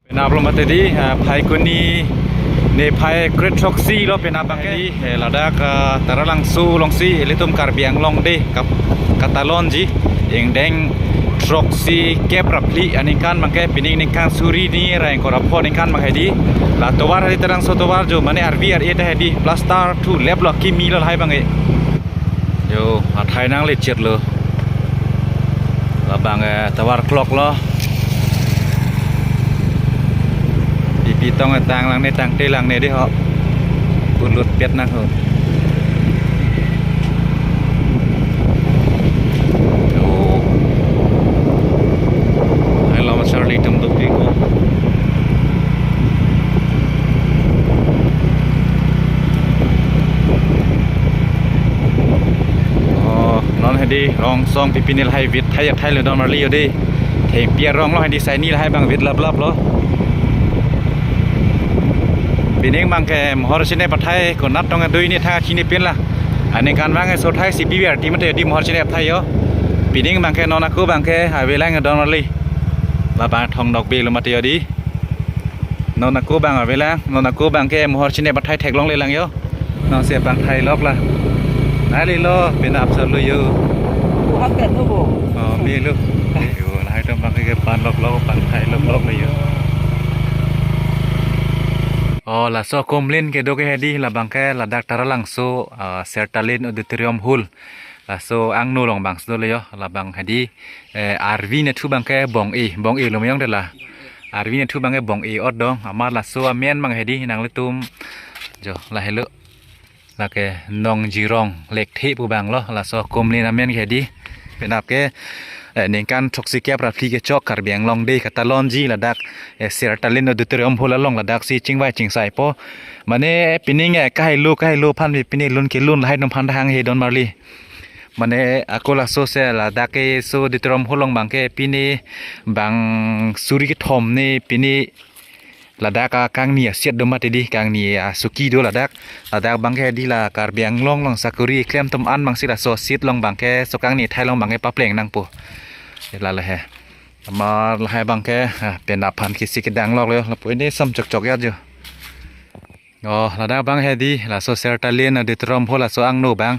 เป็นอาบลมาตีภายคนนี้ในภายเกรดช็อกซี่เราเป็นอาบางทีเราได้ก็ตระลังสู้ลงซี่เลตุมการเบียงลงเดกับกาตาลอนจีเองแดงช็อกซี่แก็บรับลีอันนี้การบางแกเป็นในการสุรินี่แรงกรับพอในการบางทีลาตัววาร์ที่ตรังโซตัววาร์จูมันอาร์วีอาร์เอได้ดีพลาสตาร์ทูเล็บล็อกกิมีแล้วให้บางเดี๋ยวไทยนั่งเล็ดเจ็ดเลยแล้วบางตัววาร์คล็อกล้อปีต้องต่างหลังในต่างเตหลังในได้เหรอปุ่นรถเป็ดนักเหรอโอ้ให้เรามาชาร์ลีทำตัวปีกูอ๋อนอนให้ดีรองซองปีนี่ให้วิทย์ไทยไทยเลยนอนมาลีอยู่ดิเทียงเปียรองเราให้ดีใส่นี่ให้บางวิทย์ลับๆเหรอปีนี้บางแค่มหาวิทยาลัยประเทศคนนับต้องกันด้วยนี่ถ้าชีนี่เป็นละอันในการวางไอ้สุดท้าย10 ปีที่มันจะดีมหาวิทยาลัยไทยเยอะปีนี้บางแค่นอนนักบางแค่หายเวลาเงินดอลลาร์เลยแล้วบางทองดอกเบี้ยลงมาเตียวดีนอนนักบางเวลานอนนักบางแค่มหาวิทยาลัยประเทศแท็กลงเลยหลังเยอะนอนเสียบางไทยล็อกละนั่นเลยล้อเป็นอับสรุยอยู่ฮักเต็ดลูกอ๋อมีลูกอยู่ให้ต้องบางแค่ปานล็อกปานไทยล็อกเลยอยู่oh la so komlin ke doge hedi la bangke la daktar langso sertalin auditorium hall la so angno long bang so le yo la bang hedi arvi ne thu bangke bong e lo myong de la arvi ne thu bangke bong e od dong amar la so amen bang hedi nang le tum jo la helo la ke nong jirong lek thi pu bang lo la so komlin amen ke hedi penap keในการทกซิแกปรับพลีกจอกการเบียงลองเดกตาลอนจีระดักเซราตาลินอดิตอริอมโพลลองระดักซีจิงไว้จิงใส่ปอมันเนี่ยปีนี้ไงก็ให้ลูกพันปีนี้ลุ้นเกลุ้นให้น้องพันทางเฮดอนมาลีมันเนี่ยอากูลาโซเซระดักเอโซดิตอริอมโพลองบางแกปีนี้บางสุริกทอมนี่ปีนี้ระดักกางเนียเสียดดมาติดีกางเนียสุกี้ดูระดักบางแกดีละการเบียงลองสักุรีเคลมตมอันบางสิละโซซิดลองบางแกสกางเนียไทยลองบางแกปะเปล่งนางปูลาละแฮมาละแฮบางแกเป็นนับพันคิดสิกดังลอกเลยแล้วปุ่นนี่ซ้ำจกยัดอยู่อ๋อระดับบางแฮดีละโซเซอร์ตาเลียนดิตรอมโพละโซอังโนบาง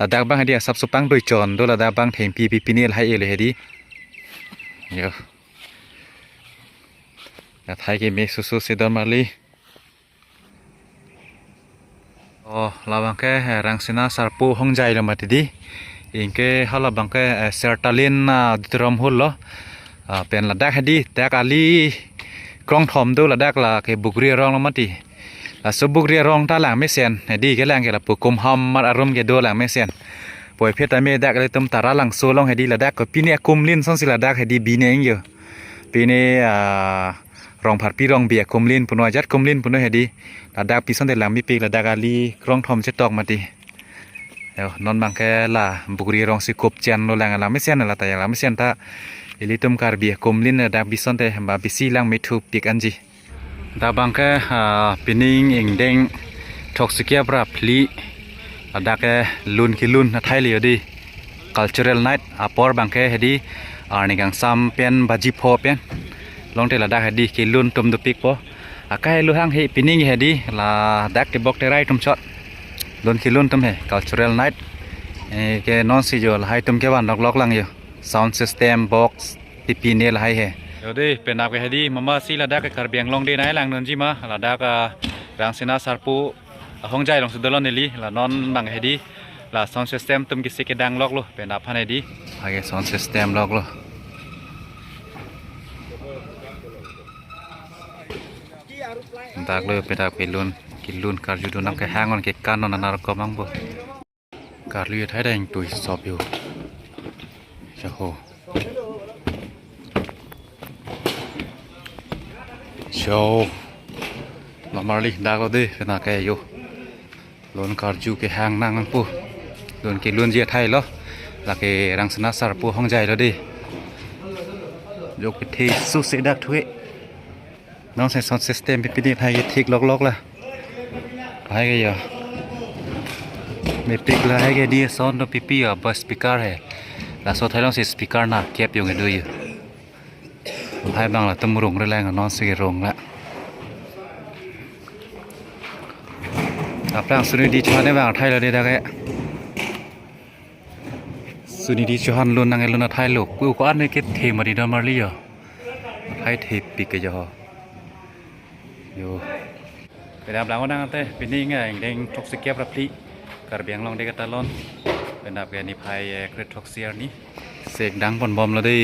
ระดับบางแฮดีซับสุปังโดยจอนดูระดับบางเทงปีนี่ให้เอเลยแฮดีเยอะแต่ไทยกิเมสุเซดอนมาลีอ๋อละบางแกรังสินาสารปูห้องใจละมาติดีอิงเกฮัลโหลบังเกเซอร์ตาลินดิตรอมหุ่นล้อเป็นระดักให้ดีแต่กาลีกล้องทอมดูระดักละเกบุกเรียรองลงมาตีสบุกเรียรองตาหลังไม่เสียนให้ดีแค่แรงแค่ละปุกกุมหอมมัดอารมณ์แค่ดูหลังไม่เสียนป่วยเพชรแต่ไม่ดักเลยต้มตาระหลังโซลงให้ดีระดักก็ปีนี้กุมลิ้นส่งสิระดักให้ดีบีเนี่ยเองอยู่ปีนี้รองผัดปีรองเบียกุมลิ้นปุ่นวาจัดกุมลิ้นปุ่นด้วยให้ดีระดักปีส่งแต่หลังมีปีระดักกาลีกล้องทอมเช็ดตอกมาตีเดี๋ยวนอนบางแค่ละบุกรีรองสิกบเจนโนแรงอะไรไม่เสียนอะไรแต่อย่างไรไม่เสียนถ้าอิลิตุมการเบียกลมลิ้นดับบิสันเตะบาบิซีลังไม่ถูกปีกันจีดาบางแค่ปีนิงเองเด้งทอกสเกียบรับพลีดักแค่ลุนกิลุนไทยเลยดี cultural night ปอร์บางแค่เฮดีในการซ้ำเป็นบาจิพอเป็นลองเตะละดักเฮดีกิลุนตุ่มตุปิกปอใกล้ลูห้างเฮปีนิงเฮดีละดักเตะบอกเตะไรตุ่มช็อตลุนคิลุนตุ่มเฮ cultural night แกนอนสิโยละให้ตุ่มแกวันล็อกลังอยู่ sound system box ปีนี้ละให้เฮเดี๋ยวดิเป็นนับกันให้ดีมาสิละดักการเบียงลองดีไหนหลังนนจีมาละดักรังสินาสารปูห้องใจลองสุดดลอนเนลีละนอนบังให้ดีละ sound system ตุ่มกิสิกดังล็อกโลเป็นนับให้ดีให้ sound system ล็อกโลดักเลยเป็นดักกิลุนการอยู่ดูน้ำแกห้างมันเก็บการนอนนารกมังบ่การลุยไทยได้ยังตุยสอบอยู่เจ้าโหโชว์มาลีดักเราดิเป็นอะไรอยู่ล้นการอยู่แกห้างนั่งนั่งปูล้นกิลุนเจียไทยเหรอแล้วแกรังสนาสารปูห้องใจแล้วดิยกไปที่สุดเสดักทุยน้องใส่ซอนซิสเต็มปีนี้ไทยทิกล็อกละให้แกอยู่ไม่ปิกละให้แกดีซอนตัวปีบัสสปีกเกอร์ให้แล้วโซ่ไทยลองใส่สปีกเกอร์น่ะเก็บอยู่กันด้วยอยู่ ให้บางละตุ้มรงแรงๆนอน4รงละร่างสุนิดีชวนได้บางไทยแล้วได้แกสุนิดีชวนลุนนังไงลุนไทยลูกกูก็อันนี้คิดเทมาดีดอมาลีอ่ะไทยเทปีกจะอยู่ไปดับหลังก็นั่งเต้เป็นนี่ไงเด้งทกสเก็บรับลีกระเบียงลองได้กระตาลอนเป็นดับแกนิพายเครดทอกเซียร์นี้เสกดังบอลบอมแล้วดิ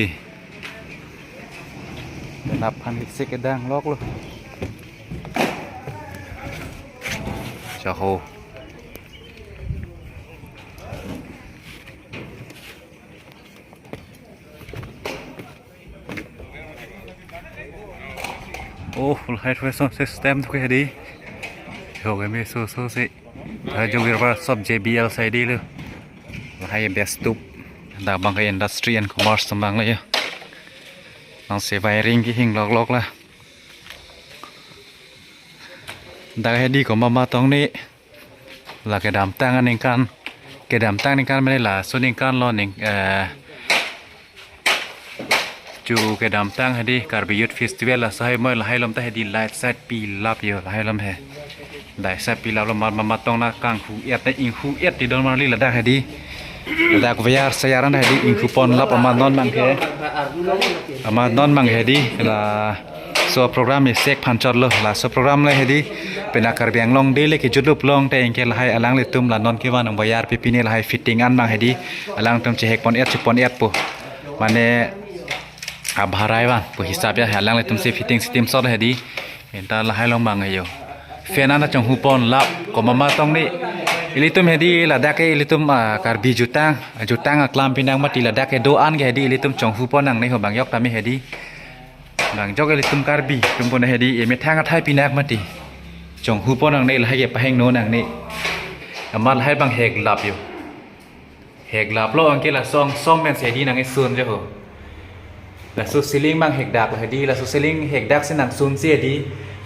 เป็นดับพันฮิกเสกดังล็อกเลยชาโฮโอ้ไฮทเวสซิสเต็มทุกอย่างดีโหก็มีโซ่สิถ้าจะวิร์สอบ JBL ใส่ดีเลยให้เบสตุบดาบางก็อินดัสทรีแอนด์คอมเมอร์สบางเลยน้องเสียไวริงกี่หิงล็อกละดาให้ดีก็มาตรงนี้là cái đám tang anh can cái đám tang anh canไม่ได้là số anh can lo anh chú cái đám tang hay đi Karbi Youth Festival là sao mới là hay lắm ta hay đi live set pi lap nhiều là hay lắm hè đại set pi lap là mà tông na càng khu yết đấy in khu yết thì đâu mà đi là đã hay đi là có vài sayaran hay đi in coupon lap mà non mang thế mà non mang hay đi là so program ni sek phanchot lo la so program le hedi pena karbiang long de le ki judup long te engke la hai alang le tum la non ki wan bayar pipine la hai fitting an bang hedi alang tum che hek pon et po mane a bharai wan po hisab ya alang le tum se fitting system sot hedi enta la hai long bang ayo fena na chong hu pon lap ko mama tong ni ilitum hedi la dak ke ilitum karbi jutang aklam pinang mati la dak ke do an ge hedi ilitum chong hu pon nang nei ho bang yok tami hedi bang jok ele tum karbi tum pon hedi e me thang athai pinak mati chong hu pon nang nei la ge pa heng no nang ni amal hai bang hek lap lo angke la song men se di nang e sun je ho la su siling bang hek dak la hedi la su siling hek dak se nang sun se di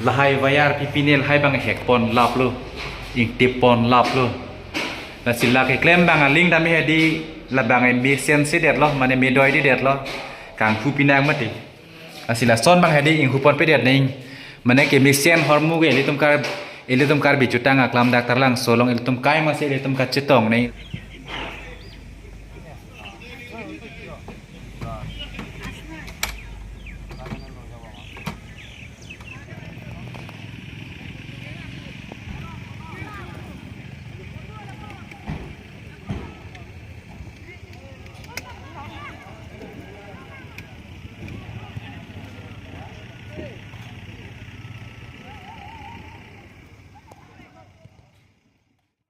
la hai wayar pipinel hai bang hek pon lap lo ing tip pon lap lo la sila ke klem bang a ling dami hedi la bang e mi sen se det lo mane me doi di det lo kang hu pinak mati asila son bang hedi ing hupon pedet ning mane ke misian hormu ge elitum kar bi jutang aklam dak tarlang solong elitum kai ma se elitum ka chetong nei